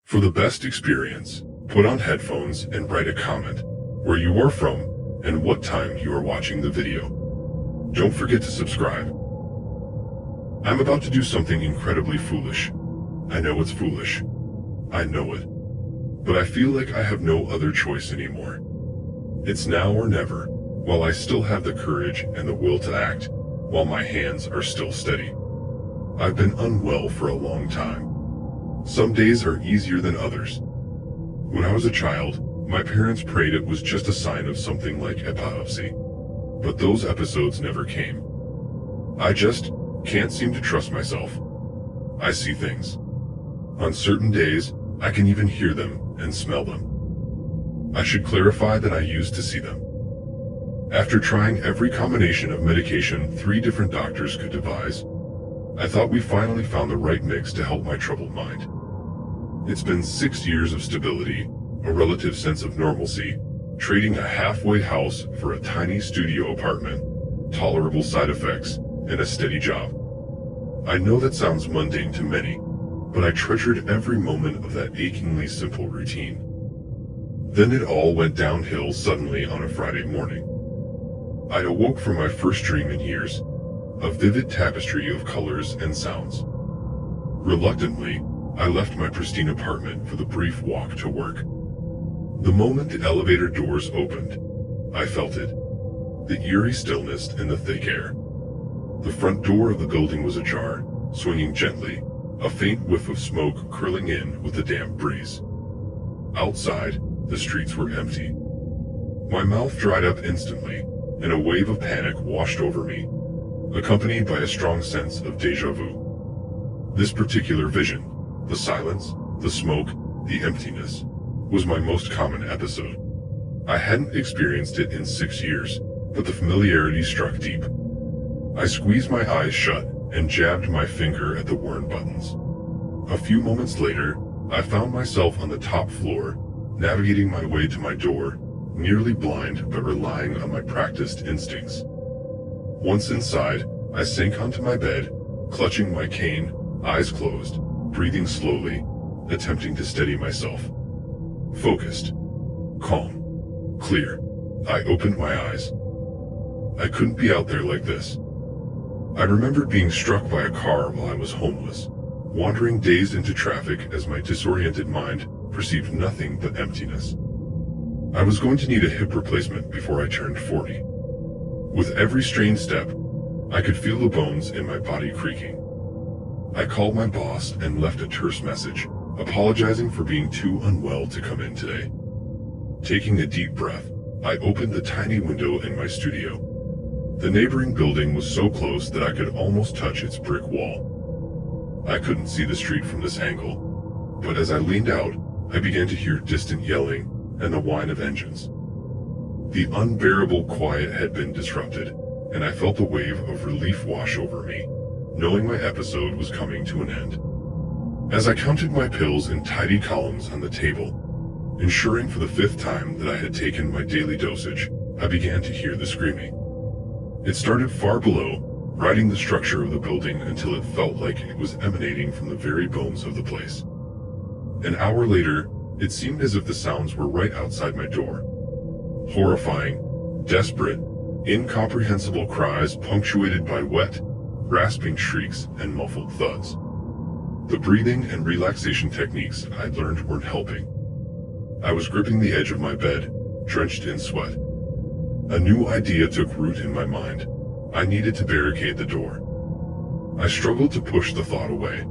For the best experience, put on headphones and write a comment, where you are from, and what time you are watching the video. Don't forget to subscribe. I'm about to do something incredibly foolish. I know it's foolish. I know it. But I feel like I have no other choice anymore. It's now or never, while I still have the courage and the will to act, while my hands are still steady. I've been unwell for a long time. Some days are easier than others. When I was a child, my parents prayed it was just a sign of something like epilepsy. But those episodes never came. I just can't seem to trust myself. I see things. On certain days, I can even hear them and smell them. I should clarify that I used to see them. After trying every combination of medication 3 different doctors could devise, I thought we finally found the right mix to help my troubled mind. It's been 6 years of stability, a relative sense of normalcy, trading a halfway house for a tiny studio apartment, tolerable side effects, and a steady job. I know that sounds mundane to many, but I treasured every moment of that achingly simple routine. Then it all went downhill suddenly on a Friday morning. I awoke from my first dream in years, a vivid tapestry of colors and sounds. Reluctantly, I left my pristine apartment for the brief walk to work. The moment the elevator doors opened, I felt it. The eerie stillness in the thick air. The front door of the building was ajar, swinging gently, a faint whiff of smoke curling in with the damp breeze. Outside, the streets were empty. My mouth dried up instantly, and a wave of panic washed over me, accompanied by a strong sense of déjà vu. This particular vision, the silence, the smoke, the emptiness, was my most common episode. I hadn't experienced it in 6 years, but the familiarity struck deep. I squeezed my eyes shut and jabbed my finger at the worn buttons. A few moments later, I found myself on the top floor, navigating my way to my door, nearly blind but relying on my practiced instincts. Once inside, I sank onto my bed, clutching my cane, eyes closed, breathing slowly, attempting to steady myself. Focused. Calm. Clear. I opened my eyes. I couldn't be out there like this. I remembered being struck by a car while I was homeless, wandering dazed into traffic as my disoriented mind perceived nothing but emptiness. I was going to need a hip replacement before I turned 40. With every strained step, I could feel the bones in my body creaking. I called my boss and left a terse message, apologizing for being too unwell to come in today. Taking a deep breath, I opened the tiny window in my studio. The neighboring building was so close that I could almost touch its brick wall. I couldn't see the street from this angle, but as I leaned out, I began to hear distant yelling and the whine of engines. The unbearable quiet had been disrupted, and I felt a wave of relief wash over me, knowing my episode was coming to an end. As I counted my pills in tidy columns on the table, ensuring for the 5th time that I had taken my daily dosage, I began to hear the screaming. It started far below, riding the structure of the building until it felt like it was emanating from the very bones of the place. An hour later, it seemed as if the sounds were right outside my door. Horrifying, desperate, incomprehensible cries punctuated by wet, rasping shrieks and muffled thuds. The breathing and relaxation techniques I'd learned weren't helping. I was gripping the edge of my bed, drenched in sweat. A new idea took root in my mind. I needed to barricade the door. I struggled to push the thought away.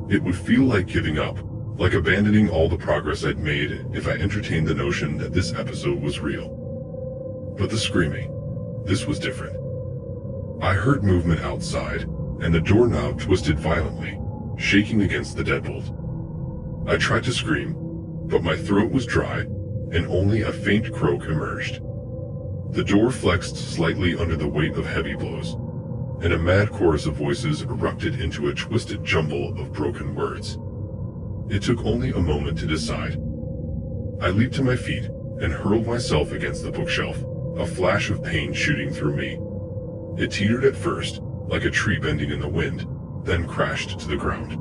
It would feel like giving up, like abandoning all the progress I'd made if I entertained the notion that this episode was real. But the screaming, this was different. I heard movement outside, and the doorknob twisted violently, shaking against the deadbolt. I tried to scream, but my throat was dry, and only a faint croak emerged. The door flexed slightly under the weight of heavy blows, and a mad chorus of voices erupted into a twisted jumble of broken words. It took only a moment to decide. I leaped to my feet and hurled myself against the bookshelf, a flash of pain shooting through me. It teetered at first, like a tree bending in the wind, then crashed to the ground.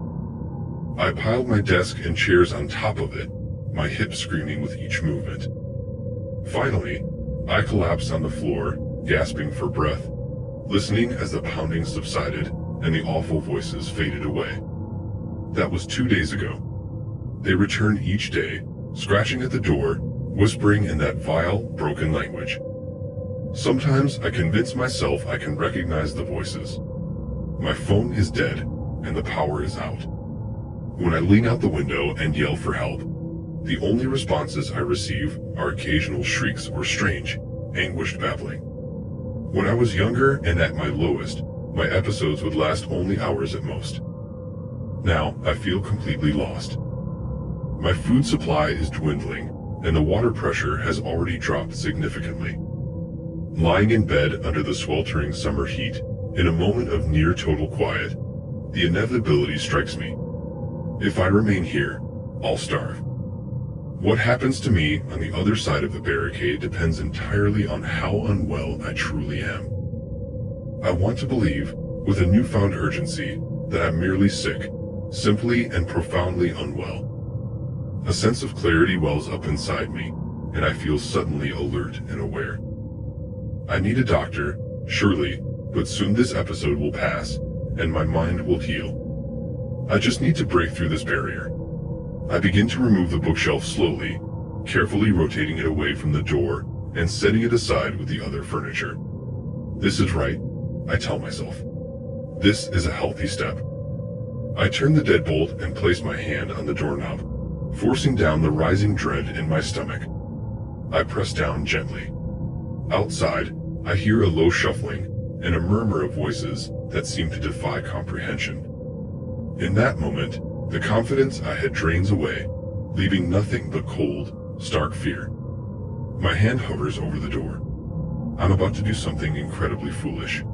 I piled my desk and chairs on top of it, my hips screaming with each movement. Finally, I collapsed on the floor, gasping for breath, listening as the pounding subsided and the awful voices faded away. That was 2 days ago. They returned each day, scratching at the door, whispering in that vile, broken language. Sometimes I convince myself I can recognize the voices. My phone is dead, and the power is out. When I lean out the window and yell for help, the only responses I receive are occasional shrieks or strange, anguished babbling. When I was younger and at my lowest, my episodes would last only hours at most. Now, I feel completely lost. My food supply is dwindling, and the water pressure has already dropped significantly. Lying in bed under the sweltering summer heat, in a moment of near total quiet, the inevitability strikes me. If I remain here, I'll starve. What happens to me on the other side of the barricade depends entirely on how unwell I truly am. I want to believe, with a newfound urgency, that I'm merely sick, simply and profoundly unwell. A sense of clarity wells up inside me, and I feel suddenly alert and aware. I need a doctor, surely, but soon this episode will pass, and my mind will heal. I just need to break through this barrier. I begin to remove the bookshelf slowly, carefully rotating it away from the door and setting it aside with the other furniture. This is right, I tell myself. This is a healthy step. I turn the deadbolt and place my hand on the doorknob, forcing down the rising dread in my stomach. I press down gently. Outside, I hear a low shuffling and a murmur of voices that seem to defy comprehension. In that moment, the confidence I had drains away, leaving nothing but cold, stark fear. My hand hovers over the door. I'm about to do something incredibly foolish.